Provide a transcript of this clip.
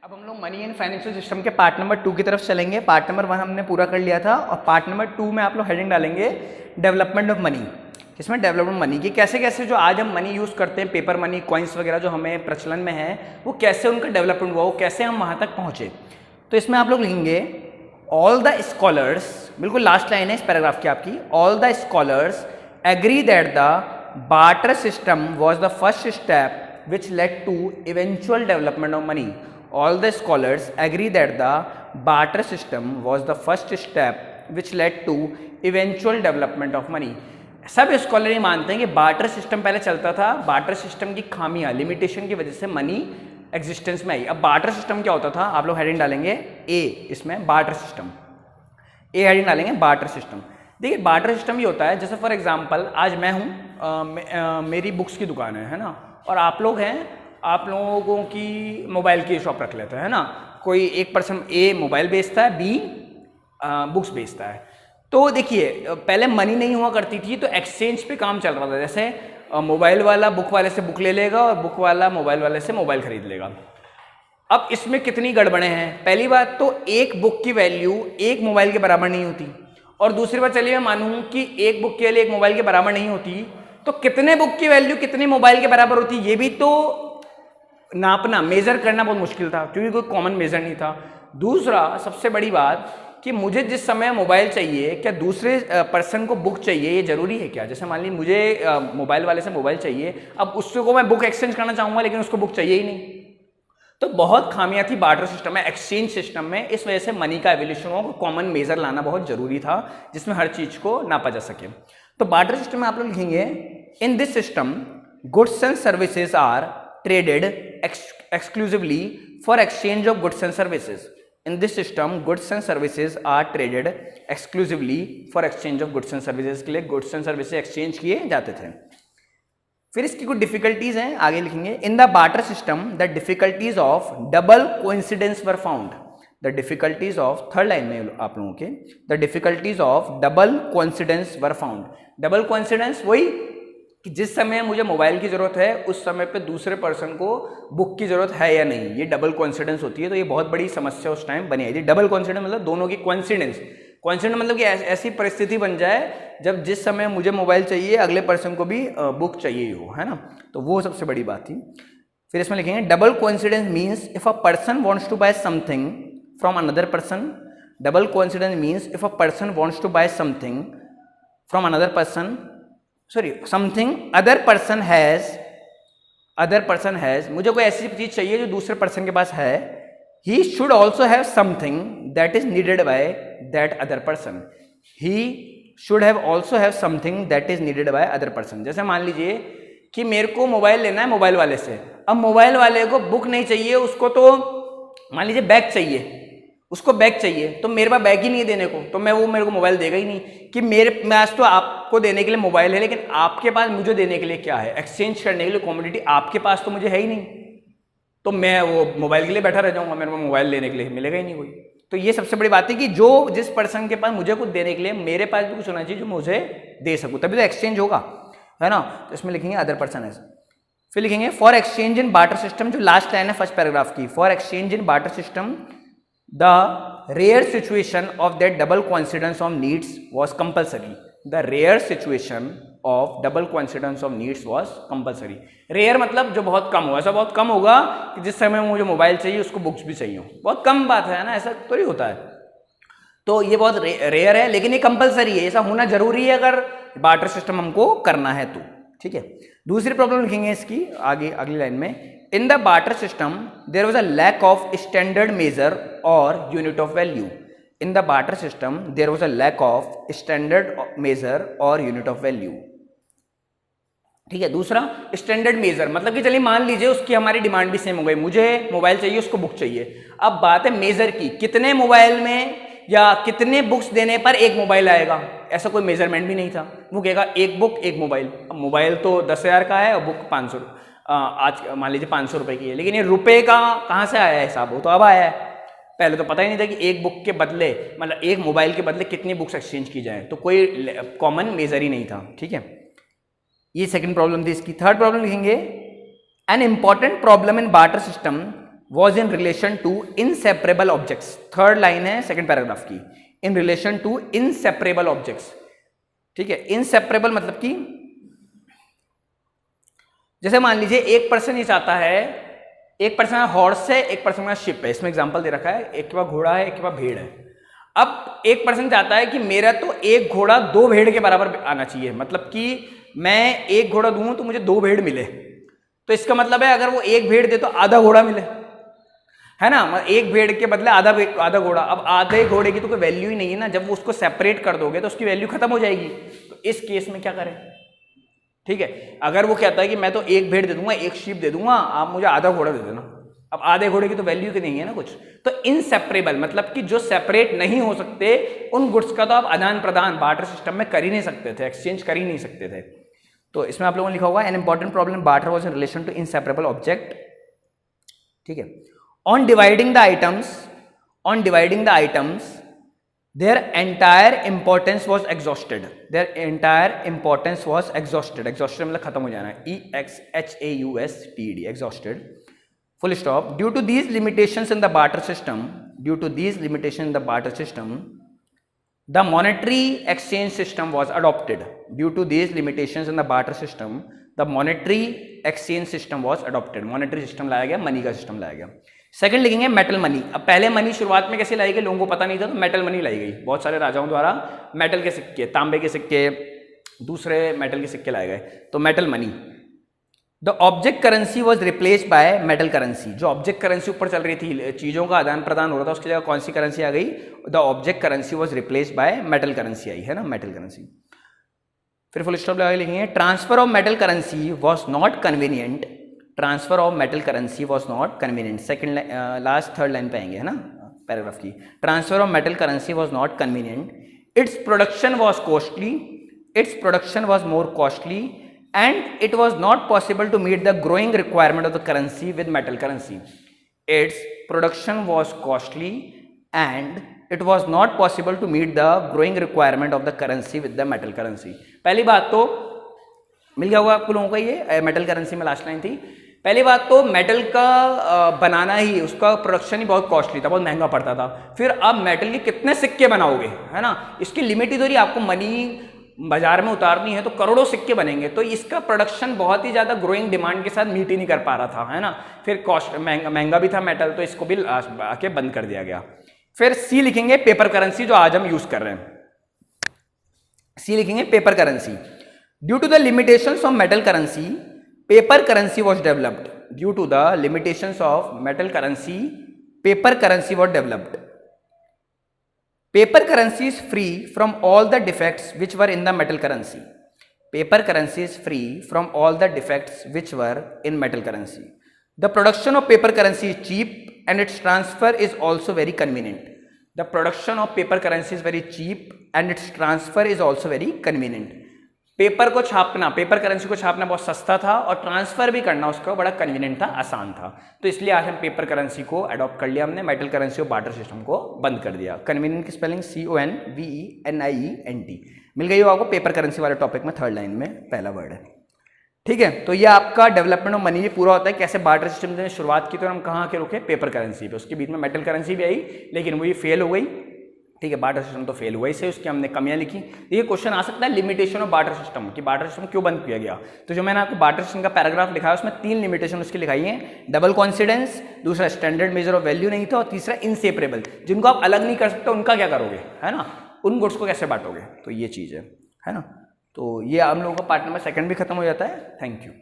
अब हम लोग मनी एंड फाइनेंशियल सिस्टम के पार्ट नंबर 2 की तरफ चलेंगे। पार्ट नंबर 1 हमने पूरा कर लिया था और पार्ट नंबर 2 में आप लोग हेडिंग डालेंगे डेवलपमेंट ऑफ मनी। इसमें डेवलपमेंट मनी की कैसे कैसे जो आज हम मनी यूज़ करते हैं, पेपर मनी, कॉइन्स वगैरह जो हमें प्रचलन में है, वो कैसे उनका डेवलपमेंट हुआ, वो कैसे हम वहाँ तक पहुँचे। तो इसमें आप लोग लिखेंगे ऑल द स्कॉलर्स, बिल्कुल लास्ट लाइन है इस पैराग्राफ की आपकी, all the scholars agree that the barter system was the first step which led to eventual development of money. All the scholars agree that the barter system was the first step which led to eventual development of money। सब scholar ये मानते हैं कि barter system पहले चलता था, barter system की खामियां, लिमिटेशन की वजह से मनी एग्जिस्टेंस में आई। अब बार्टर सिस्टम क्या होता था, आप लोग हेडिंग डालेंगे ए, इसमें बार्टर सिस्टम, ए हेडिंग डालेंगे बार्टर सिस्टम। देखिए बार्टर सिस्टम ये होता है, जैसे फॉर एग्जांपल आज मैं हूँ, मेरी बुक्स की दुकान है ना, और आप लोग हैं, आप लोगों की मोबाइल की शॉप रख लेते हैं ना। कोई एक पर्सन ए मोबाइल बेचता है, बी बुक्स बेचता है। तो देखिए पहले मनी नहीं हुआ करती थी, तो एक्सचेंज पे काम चल रहा था। जैसे मोबाइल वाला बुक वाले से बुक ले लेगा और बुक वाला मोबाइल वाले से मोबाइल खरीद लेगा। अब इसमें कितनी गड़बड़ें हैं। पहली बात तो एक बुक की वैल्यू एक मोबाइल के बराबर नहीं होती, और दूसरी बात चलिए मैं मानूँ कि एक बुक की वैल्यू एक मोबाइल के बराबर नहीं होती, तो कितने बुक की वैल्यू कितने मोबाइल के बराबर होती, ये भी तो नापना, मेजर करना बहुत मुश्किल था, क्योंकि कोई कॉमन मेजर नहीं था। दूसरा सबसे बड़ी बात कि मुझे जिस समय मोबाइल चाहिए, क्या दूसरे पर्सन को बुक चाहिए, ये जरूरी है क्या। जैसे मान ली मुझे मोबाइल वाले से मोबाइल चाहिए, अब उससे को मैं बुक एक्सचेंज करना चाहूंगा, लेकिन उसको बुक चाहिए ही नहीं। तो बहुत खामियां थी बार्टर सिस्टम में, एक्सचेंज सिस्टम में। इस वजह से मनी का एवोल्यूशन हुआ, कॉमन मेजर लाना बहुत जरूरी था जिसमें हर चीज को नापा जा सके। तो बार्टर सिस्टम में आप लोग लिखेंगे in this system goods and services are traded exclusively for exchange of goods and services। In this system goods and services are traded exclusively for exchange of goods and services। के लिए goods and services exchange किए जाते थे। फिर इसकी कुछ difficulties हैं, आगे लिखेंगे in the barter system the difficulties of double coincidence were found. The difficulties of, third line में आप लोगों के, the difficulties of double coincidence were found. Double coincidence वही कि जिस समय मुझे मोबाइल की जरूरत है उस समय पे दूसरे पर्सन को बुक की जरूरत है या नहीं, ये डबल कोइंसिडेंस होती है। तो ये बहुत बड़ी समस्या उस टाइम बनी आई थी। डबल कोइंसिडेंस मतलब दोनों की कोइंसिडेंस, कोइंसिडेंस मतलब कि ऐसी परिस्थिति बन जाए जब जिस समय मुझे मोबाइल चाहिए अगले पर्सन को भी बुक चाहिए हो, है ना। तो वो सबसे बड़ी बात थी। फिर इसमें लिखेंगे double coincidence means if a person wants to buy something from another person. Double coincidence means if a person wants to buy something from another person, sorry something other person has, मुझे कोई ऐसी चीज चाहिए जो दूसरे person के पास है। He should also have something that is needed by that other person. He should have also have something that is needed by other person. जैसे मान लीजिए कि मेरे को मोबाइल लेना है मोबाइल वाले से, अब मोबाइल वाले को बुक नहीं चाहिए, उसको तो मान लीजिए बैग चाहिए, उसको बैग चाहिए, तो मेरे पास बैग ही नहीं है देने को, तो वो मेरे को मोबाइल देगा ही नहीं। कि मेरे पास तो आपको देने के लिए मोबाइल है, लेकिन आपके पास मुझे देने के लिए क्या है, एक्सचेंज करने के लिए कमोडिटी आपके पास तो मुझे है ही नहीं, तो मैं वो मोबाइल के लिए बैठा रह जाऊंगा, मेरे को मोबाइल लेने के लिए मिलेगा ही नहीं कोई। तो ये सबसे बड़ी बात है कि जो जिस पर्सन के पास मुझे कुछ देने के लिए, मेरे पास भी कुछ होना चाहिए जो मुझे दे सकूं, तभी तो एक्सचेंज होगा, है ना। तो इसमें लिखेंगे अदर पर्सन है। फिर लिखेंगे for exchange in barter system, जो लास्ट लाइन है फर्स्ट पैराग्राफ की, for exchange in barter system the rare situation of that double coincidence of needs was compulsory। the rare situation of double coincidence of needs was compulsory। rare मतलब जो बहुत कम हो, ऐसा बहुत कम होगा कि जिस समय मुझे मोबाइल चाहिए उसको बुक्स भी चाहिए हो, बहुत कम बात है ना, ऐसा तो नहीं होता है। तो ये बहुत रेयर है, लेकिन ये कंपलसरी है, ऐसा होना जरूरी है अगर बार्टर सिस्टम हमको करना है तो, ठीक है। दूसरी प्रॉब्लम लिखेंगे इसकी आगे अगली लाइन में, in the barter system there was a lack of standard measure or unit of value। in the barter system there was a lack of standard measure or unit of value, ठीक है। दूसरा standard major मतलब कि चलिए मान लीजिए उसकी हमारी डिमांड भी सेम हो गई, मुझे मोबाइल चाहिए, उसको बुक चाहिए। अब बात है मेजर की, कितने मोबाइल में या कितने बुक्स देने पर एक मोबाइल आएगा, ऐसा कोई मेजरमेंट भी नहीं था। वो कहेगा एक बुक एक मोबाइल। अब मोबाइल तो 10,000 का है और बुक 500, आज मान लीजिए 500 रुपए की है, लेकिन ये रुपए का कहाँ से आया है हिसाब, वो तो अब आया है। पहले तो पता ही नहीं था कि एक बुक के बदले, मतलब एक मोबाइल के बदले कितनी बुक्स एक्सचेंज की जाए, तो कोई कॉमन मेजर ही नहीं था, ठीक है। ये सेकंड प्रॉब्लम थी इसकी। थर्ड प्रॉब्लम लिखेंगे an important problem in barter system was in relation to inseparable objects. Third line है सेकेंड पैराग्राफ की, in relation to inseparable objects. ठीक है, इनसेपरेबल मतलब कि जैसे मान लीजिए एक पर्सन ये चाहता है, एक पर्सन का हॉर्स है, एक पर्सन का शिप है, इसमें एग्जांपल दे रखा है, एक के पास घोड़ा है, एक के पास भेड़ है। अब एक पर्सन चाहता है कि मेरा तो एक घोड़ा 2 भेड़ के बराबर आना चाहिए, मतलब कि मैं एक घोड़ा दूं तो मुझे 2 भेड़ मिले। तो इसका मतलब है अगर वो एक भेड़ दे तो आधा घोड़ा मिले, है ना, एक भेड़ के बदले आधा घोड़ा। अब आधे घोड़े की तो कोई वैल्यू ही नहीं है ना, जब वो उसको सेपरेट कर दोगे तो उसकी वैल्यू खत्म हो जाएगी। तो इस केस में क्या करें? ठीक है, अगर वो कहता है कि मैं तो एक भेड़ दे दूंगा, एक शीप दे दूंगा, आप मुझे आधा घोड़ा दे देना, अब आधे घोड़े की तो वैल्यू की नहीं है ना कुछ। तो इनसेपरेबल मतलब कि जो सेपरेट नहीं हो सकते, उन गुड्स का तो आप आदान प्रदान बार्टर सिस्टम में कर ही नहीं सकते थे, एक्सचेंज कर ही नहीं सकते थे। तो इसमें आप लोगों ने लिखा होगा an important problem barter was in relation to inseparable object. ठीक है, on dividing the items their entire importance was exhausted, exhausted मतलब खत्म हो जाना, exhausted, exhausted, full stop. Due to these limitations in the barter system, the monetary exchange system was adopted. Due to these limitations in the barter system, the monetary exchange system was adopted. monetary system लाया गया, money का system लाया गया। Second लिखेंगे metal money. अब पहले money शुरुआत में कैसे लाई गई, लोगों को पता नहीं था, तो मेटल मनी लाई गई। बहुत सारे राजाओं द्वारा मेटल के सिक्के, तांबे के सिक्के, दूसरे मेटल के सिक्के लाए गए, तो metal money. The object currency was replaced by metal currency. जो ऑब्जेक्ट करेंसी ऊपर चल रही थी, चीजों का आदान प्रदान हो रहा था, उसकी जगह कौन सी करेंसी आ गई? The object currency was replaced by metal currency आई, है ना, मेटल करेंसी। फिर फुल स्टॉप लगा लिखेंगे transfer of metal currency was not convenient. Transfer of metal currency was not convenient. Second last third line पे आएंगे, है ना, पैराग्राफ की। Transfer of metal currency was not convenient. Its production was more costly and it was not possible to meet the growing requirement of the currency with metal currency. Its production was costly and it was not possible to meet the growing requirement of the currency with the metal currency. पहली बात तो मिल गया होगा आपको लोगों को, ये metal currency में लास्ट लाइन थी। पहली बात तो मेटल का बनाना ही, उसका प्रोडक्शन ही बहुत कॉस्टली था, बहुत महंगा पड़ता था। फिर आप मेटल के कितने सिक्के बनाओगे, है ना, इसकी लिमिट ही तो रही। आपको मनी बाजार में उतारनी है तो करोड़ों सिक्के बनेंगे, तो इसका प्रोडक्शन बहुत ही ज़्यादा ग्रोइंग डिमांड के साथ मीट ही नहीं कर पा रहा था, है ना। फिर कॉस्ट महंगा भी था मेटल, तो इसको भी आके बंद कर दिया गया। फिर सी लिखेंगे पेपर करेंसी, जो आज हम यूज कर रहे हैं। सी लिखेंगे paper currency. Due to the limitations of metal currency, paper currency was developed. Due to the limitations of metal currency, paper currency was developed. Paper currency is free from all the defects which were in the metal currency. Paper currency is free from all the defects which were in metal currency. The production of paper currency is cheap and its transfer is also very convenient. The production of paper currency is very cheap and its transfer is also very convenient. Paper को छापना, paper currency को छापना बहुत सस्ता था और transfer भी करना उसका बड़ा कन्वीनियंट था, आसान था। तो इसलिए आज हम पेपर करेंसी को अडॉप्ट कर लिया हमने, मेटल करेंसी और बार्टर सिस्टम को बंद कर दिया। कन्वीनियंट की स्पेलिंग CONVENIENT मिल गई हो आपको पेपर करेंसी वाले टॉपिक में, थर्ड लाइन में पहला वर्ड है। ठीक है, तो ये आपका डेवलपमेंट ऑफ मनी पूरा होता है। कैसे बार्टर सिस्टम ने शुरुआत की तो हम कहाँ के रुके, पेपर करेंसी पे। उसके बीच में मेटल करेंसी भी आई, लेकिन वो ये फेल हो गई। ठीक है, बार्टर सिस्टम तो फेल हुआ ही से, उसकी हमने कमियां लिखी। ये क्वेश्चन आ सकता है लिमिटेशन ऑफ बार्टर सिस्टम, कि बार्टर सिस्टम क्यों बंद किया गया। तो जो मैंने आपको बार्टर सिस्टम का पैराग्राफ लिखा है उसमें 3 लिमिटेशन उसकी लिखाई है। डबल कॉन्सिडेंस, दूसरा स्टैंडर्ड मेजर ऑफ वैल्यू नहीं था, और तीसरा इनसेपरेबल, जिनको आप अलग नहीं कर सकते उनका क्या करोगे, है ना, उन गुड्स को कैसे बांटोगे। तो ये चीज़ है ना। तो ये हम लोगों का पार्ट नंबर 2 भी खत्म हो जाता है। Thank you.